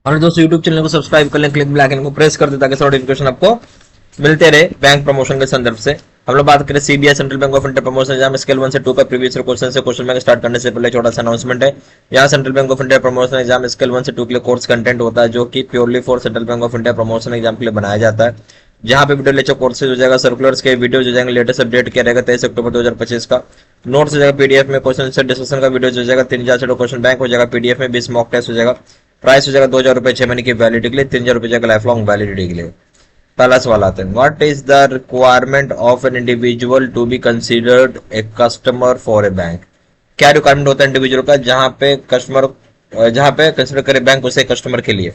और दोस्तों YouTube channel को सब्सक्राइब कर लें, क्लिक बेल आइकन को प्रेस कर दें ताकि सारे नोटिफिकेशन आपको मिलते रहे बैंक प्रमोशन के संदर्भ से। हम लोग बात करें CBI central Bank of India promotion, जहां स्केल 1 से 2 का प्रीवियस क्वेश्चन से क्वेश्चन बैंक स्टार्ट करने से पहले छोटा सा अनाउंसमेंट है। यहाँ central Bank of India promotion exam scale 1 से 2 के लिए कोर्स कंटेंट होता है जो कि purely for central Bank of India promotion exam के लिए बनाया जाता है, जहां पे वीडियो लेक्चर कोर्सेज हो जाएगा, सर्कुलर्स के वीडियो हो जाएंगे, लेटेस्ट अपडेट किया रहेगा 23 अक्टूबर 2025 का, नोट्स हो जाएगा पीडीएफ में, क्वेश्चन से डिस्कशन का वीडियो हो जाएगा, 3000 से क्वेश्चन बैंक हो जाएगा पीडीएफ में, 20 मॉक टेस्ट हो जाएगा, प्राइस हो जाएगा 2000 रुपए 6 महीने की वैलिडिटी के लिए, 3000 रुपए जाएगा लाइफ लॉन्ग वैलिडिटी के लिए। पहला सवाल आते हैं, what is the requirement of an individual to be considered a customer for a bank. क्या रिक्वायरमेंट होता है इंडिविजुअल का जहां पे कंसीडर करे बैंक उसे कस्टमर के लिए।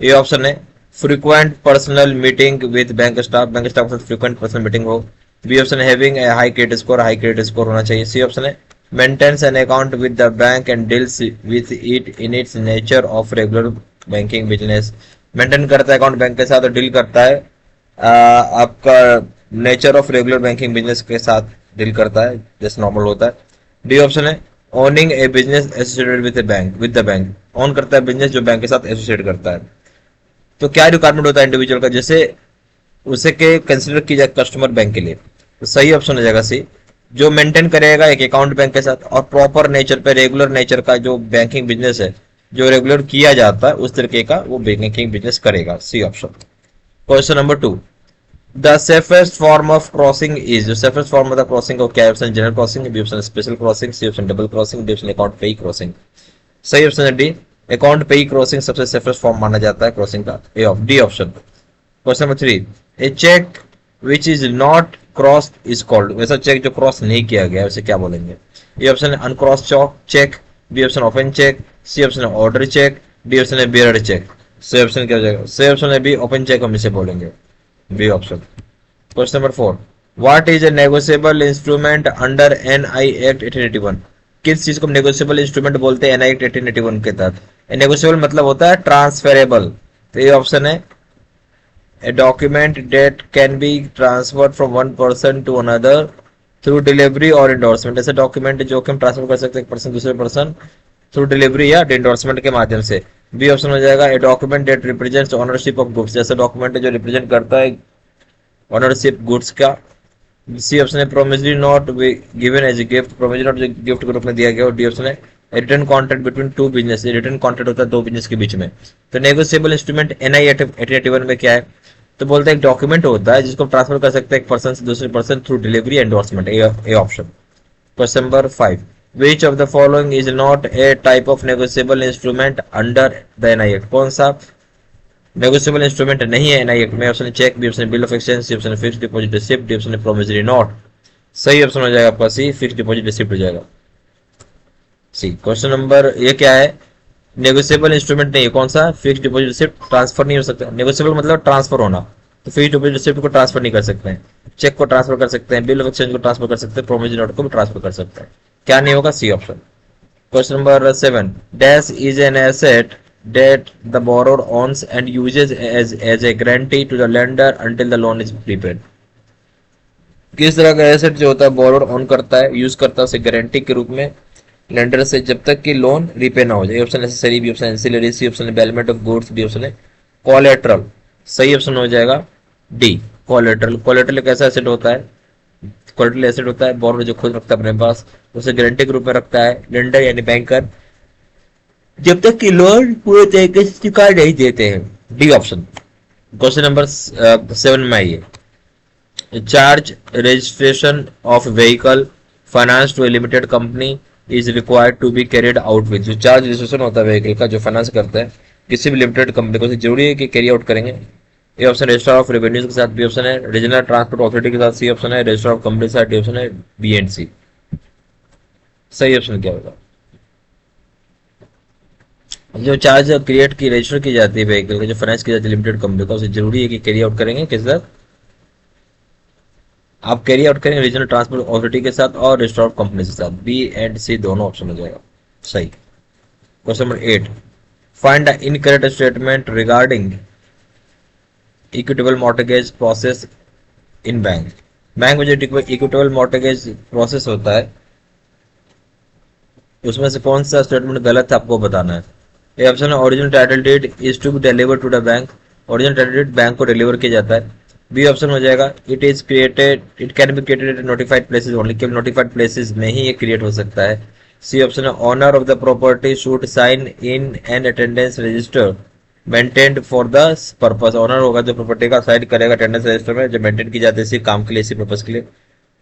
ये ऑप्शन है frequent personal meeting with bank staff के साथ फ्रीक्वेंट पर्सनल मीटिंग हो। बी ऑप्शन है having a high credit score होना चाहिए। सी ऑप्शन है maintains an account with the bank and deals with it in its nature of regular banking business. Maintain करता है account bank के साथ और डील करता है आपका nature of regular banking business के साथ डील करता है जैसे नॉर्मल होता है। डी ऑप्शन है owning a business associated with the bank, own करता है बिजनेस जो बैंक के साथ एसोसिएट करता है। तो क्या रिक्वायरमेंट होता है इंडिविजुअल का जैसे उसे के कंसिडर की जाए कस्टमर बैंक के लिए। तो सही ऑप्शन हो जाएगा सी, जो मेंटेन करेगा एक अकाउंट बैंक के साथ और प्रॉपर नेचर पे रेगुलर नेचर का जो बैंकिंग बिजनेस है जो रेगुलर किया जाता है उस तरीके का वो बैंकिंग बिजनेस करेगा। C option. Question number 2, the safest form of crossing is, जो safest form of the crossing को क्या option general crossing, B option special crossing, C option double crossing, D option account pay crossing. सही option है D, account pay crossing सबसे safest form माना जाता है crossing का। D option. Question number 3, a cheque which is not cross is called, वैसा cheque जो cross नहीं किया गया उसे क्या बोलेंगे। ए ऑप्शन है uncross cheque, B option open cheque, C option है ऑर्डर चेक, डी ऑप्शन है बियर्ड चेक। सी ऑप्शन क्या हो जाएगा, सी ऑप्शन है बी ओपन चेक हम इसे बोलेंगे, B option. Question number 4, what is a negotiable instrument under NI act 1881। किस चीज को नेगोशिएबल इंस्ट्रूमेंट बोलते हैं एनआई एक्ट 1881 के तहत। नेगोशिएबल मतलब होता है ट्रांसफरेबल। तो ये ऑप्शन है a document that can be transferred from one person to another through delivery or endorsement। ऐसे डॉक्यूमेंट जो कि हम ट्रांसफर कर सकते हैं एक पर्सन दूसरे पर्सन थ्रू डिलीवरी या एंडोर्समेंट के माध्यम से। बी ऑप्शन हो जाएगा a document that represents ownership of goods, जैसा डॉक्यूमेंट है जो रिप्रेजेंट करता है ओनरशिप गुड्स का। सी ऑप्शन है promissory note given as a gift, promissory note जो गिफ्ट के रूप में दिया गया। और डी ऑप्शन है return contract between two business, return contract होता है दो बिजनेस के बीच में। तो नेगोशिएबल इंस्ट्रूमेंट एनआई 1881 में क्या है, तो बोलते हैं एक डॉक्यूमेंट होता है जिसको ट्रांसफर कर सकते हैं एक पर्सन से दूसरे person through delivery endorsement. A option. Question number 5, which of the following is not a type of negotiable instrument under the NI act. कौन सा नेगोशिएबल इंस्ट्रूमेंट नहीं है एनआई एक्ट में। Option cheque, B option bill of exchange, C option fixed deposit receipt, D option promissory note. सही option हो जाएगा आपका सी, fixed deposit receipt हो जाएगा सी। क्वेश्चन नंबर ये क्या है, नेगोशिएबल इंस्ट्रूमेंट नहीं है कौन सा, फिक्स्ड डिपॉजिट रिसिप्ट ट्रांसफर नहीं हो सकता। नेगोशिएबल मतलब ट्रांसफर होना, तो फिक्स्ड डिपॉजिट रिसिप्ट को ट्रांसफर नहीं कर सकते हैं, चेक को ट्रांसफर कर सकते हैं, बिल ऑफ एक्सचेंज को ट्रांसफर कर सकते हैं, प्रोमिसरी नोट को भी ट्रांसफर कर सकते हैं। क्या नहीं होगा, C option. Question number 7, dash is an asset that the borrower owns and uses as a guarantee to the lender until the loan is prepaid। किस तरह का एसेट जो होता है बोरोवर ओन करता है, यूज करता है उसे गारंटी के रूप में लेंडर से जब तक कि लोन रीपे ना हो जाए। Option necessary, B option ancillary, C option bailment of goods, D option collateral. सही ऑप्शन हो जाएगा डी कोलेटरल। कोलेटरल एक ऐसा एसेट होता है, कोलेटरल एसेट होता है बोरोवर जो खुद रखता है अपने पास, उसे गारंटी के रूप में रखता है लेंडर यानी बैंकर जब तक कि लोन पूरे तरीके से चुका नहीं देते हैं। D option. क्वेश्चन नंबर 7 में आइए, charge registration of vehicle finance to a limited company is required to be carried out with. जो चार्ज रजिस्ट्रेशन होता है व्हीकल का जो फाइनेंस करता है किसी भी लिमिटेड कंपनी को, जरूरी है कि कैरी आउट करेंगे। A option registrar of revenues के साथ, बी ऑप्शन है रीजनल ट्रांसपोर्ट अथॉरिटी के साथ, सी ऑप्शन है रजिस्ट्रार ऑफ कंपनी के साथ, डी ऑप्शन है बी एंड सी। सही ऑप्शन क्या होगा, जो चार्ज क्रिएट की रजिस्टर की जाती है व्हीकल की जो फाइनेंस की जाती है लिमिटेड कंपनी का, उसे जरूरी है कि कैरी आउट करेंगे किस साथ, आप कैरी आउट करेंगे रीजनल ट्रांसपोर्ट अथॉरिटी के साथ और रजिस्ट्रार ऑफ कंपनी के साथ। बी एंड सी दोनों ऑप्शन हो जाएगा सही। Question number 8, find the incorrect statement regarding equitable mortgage process in bank. Bank में जो इक्विटेबल मॉर्टगेज प्रोसेस होता है उसमें से कौन सा स्टेटमेंट गलत है आपको बताना है। ए ऑप्शन है original title deed is to be deliver to the bank, original title deed bank को डिलीवर किया जाता है। बी ऑप्शन हो जाएगा it is created, it can be created in notified places only, केवल नोटिफाइड प्लेसेस में ही ये क्रिएट हो सकता है। सी ऑप्शन है owner of the property should sign in an attendance register maintained for the purpose, owner होगा जो प्रॉपर्टी का साइन करेगा अटेंडेंस रजिस्टर में जो मेंटेन की जाती है इसी काम के लिए, इसी पर्पस के लिए।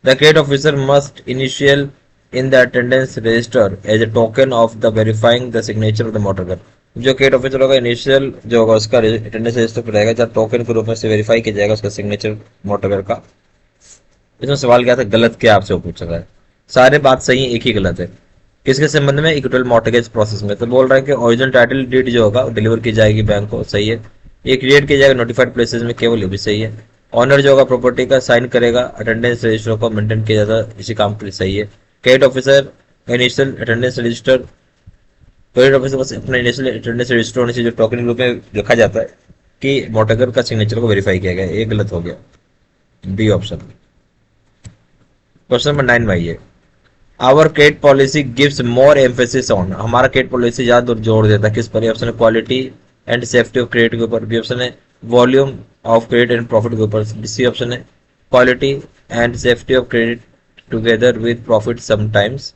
The credit officer must initial in the attendance register as a token of the verifying the signature of the motor। जो क्रेडिट ऑफिसर होगा इनिशियल जो होगा उसका अटेंडेंस रजिस्टर पर रहेगा जब टोकन के रूप में से वेरीफाई किया जाएगा उसका सिग्नेचर मोटर का। इसमें सवाल क्या था, गलत क्या आपसे पूछ रहा है, सारे बात सही है एक ही गलत है। किसके संबंध में, इक्विटल मॉर्टगेज प्रोसेस में। तो बोल रहा है कि ओरिजिनल टाइटल डीड जो होगा डिलीवर की जाएगी बैंक को, सही है। ये क्रिएट किया जाएगा नोटिफाइड प्लेसेस में, केवल ये भी सही है। ऑनर जो होगा प्रॉपर्टी का साइन करेगा अटेंडेंस रजिस्टर को मेंटेन किया जाता है इसी काम के लिए, सही है। Credit officer initial attendance register, credit officer बस अपना इनिशियल अटेंडेंस रजिस्टर होने से जो टोकन रूप में लिखा जाता है कि मोटरगर का सिग्नेचर को वेरीफाई किया गया, ये गलत हो गया, डी ऑप्शन। क्वेश्चन नंबर 9 भाई है our credit policy gives more emphasis on, हमारा क्रेडिट पॉलिसी ज्यादा जोर देता है किस पर, ऑप्शन है quality and safety of credit के ऊपर, बी ऑप्शन है volume of credit and profit के ऊपर, सी ऑप्शन है quality and safety of credit together with profit sometimes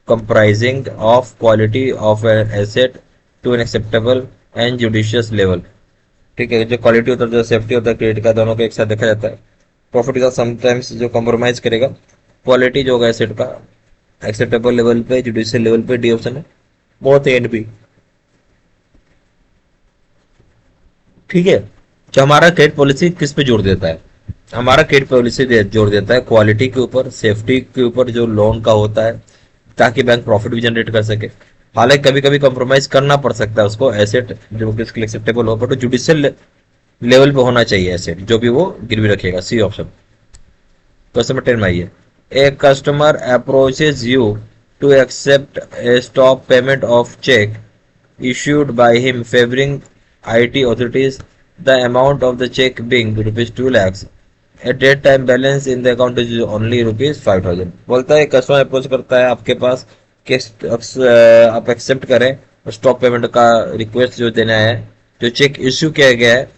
comprising of quality of an asset to an acceptable and judicious level। ठीक है, जो quality होता है जो सेफ्टी होता है क्रेडिट का दोनों को एक साथ देखा जाता है। प्रॉफिट का समटाइम्स जो कॉम्प्रोमाइज करेगा, क्वालिटी जो होगा एसेट का एक्सेप्टेबल लेवल पे जुडिशियल लेवल पे, डी ऑप्शन है बोथ ए एंड बी। ठीक है, जो हमारा क्रेडिट पॉलिसी किस पे जोर देता है, हमारा क्रेडिट पॉलिसी जोर देता है क्वालिटी के ऊपर, सेफ्टी के ऊपर जो लोन का होता है ताकि बैंक प्रॉफिट भी जनरेट कर सके। हालांकि कभी कभी कॉम्प्रोमाइज करना पड़ सकता है उसको, एसेट जो किसके लिए एक्सेप्टेबल हो, बट जुडिशियल लेवल पे होना चाहिए एसेट जो भी वो गिरवी रखेगा, सी ऑप्शन। क्वेश्चन नंबर 10 में आइए a customer approaches you to accept a stop payment of cheque issued by him favoring IT authorities, the amount of the check being rupees 2 lakhs, at that time balance in the account is only rupees 5000। बोलता है customer approach करता है आपके पास कि आप accept करें stop payment का request जो देना है, जो चेक इश्यू किया गया है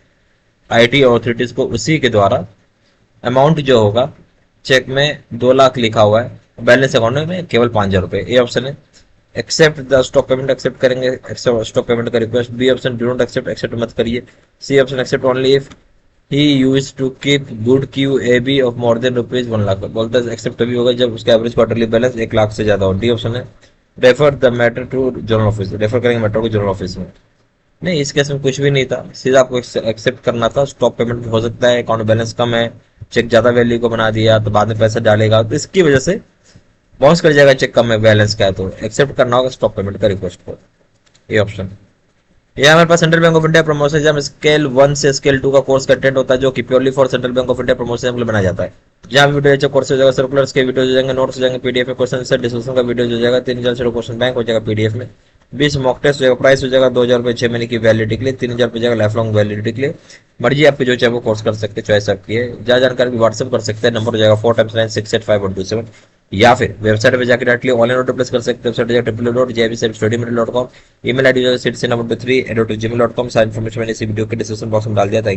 IT ऑथोरिटीज को उसी के द्वारा, अमाउंट जो होगा चेक में 2 लाख लिखा हुआ है, बैलेंस अकाउंट में केवल 5000 रुपए, ए ऑप्शन है accept the stock payment, accept करेंगे स्टॉक पेमेंट का request, B option do not accept, accept मत करिए, C option accept only if he used to keep good QAB of more than rupees 1 lakh. बोलता है accept तभी होगा जब उसका एवरेज क्वार्टरली बैलेंस 1 लाख से ज्यादा हो, डी ऑप्शन है refer the matter to general office, refer करेंगे मैटर को जनरल ऑफिस में। नहीं, इस केस में कुछ भी नहीं था, सीधा आपको एक्सेप्ट करना था। स्टॉक पेमेंट हो सकता है अकाउंट बैलेंस कम है, चेक ज्यादा वैल्यू को बना दिया तो बाद में पैसा डालेगा तो इसकी वजह से बाउंस कर जाएगा, चेक कम है बैलेंस का है तो एक्सेप्ट करना होगा स्टॉक पेमेंट का रिक्वेस्ट को, ये ऑप्शन। ये हमारे पास Central Bank of India promotion exam scale 1 से स्केल 2 का कोर्स कंटेंट होता है जो कि purely for central Bank of India promotion exam के लिए बनाया जाता है। जहाँ वीडियो कोर्स हो जाएगा, सर्कुलर्स के वीडियो हो जाएंगे, नोट्स हो जाएंगे, पीडीएफ में क्वेश्चन आंसर डिस्कशन का वीडियो हो जाएगा, 3000 से क्वेश्चन बैंक हो जाएगा पीडीएफ में, 20 मॉक टेस्ट हो जाएगा, प्राइस हो जाएगा 2000 रुपये 6 महीने की वैलिडिटी के लिए, 3000 रुपये जाएगा लाइफ लॉन्ग वैलिडिटी के लिए। मर्जी आपकी जो चाहे वो कोर्स कर सकते हैं, चॉइस आपकी है। ज्यादा जानकारी भी व्हाट्सएप कर सकते हैं, नंबर हो जाएगा 4x968527, या फिर वेबसाइट पे जाकर डायरेक्टली ऑनलाइन ऑर्डर प्लेस कर सकते हैं। वेबसाइट www.jbselfstudymaterial.com, ईमेल आईडी 6 3 3 सारी इन्फॉर्मेशन मैंने इसी वीडियो के डिस्क्रिप्शन बॉक्स में डाल दिया था।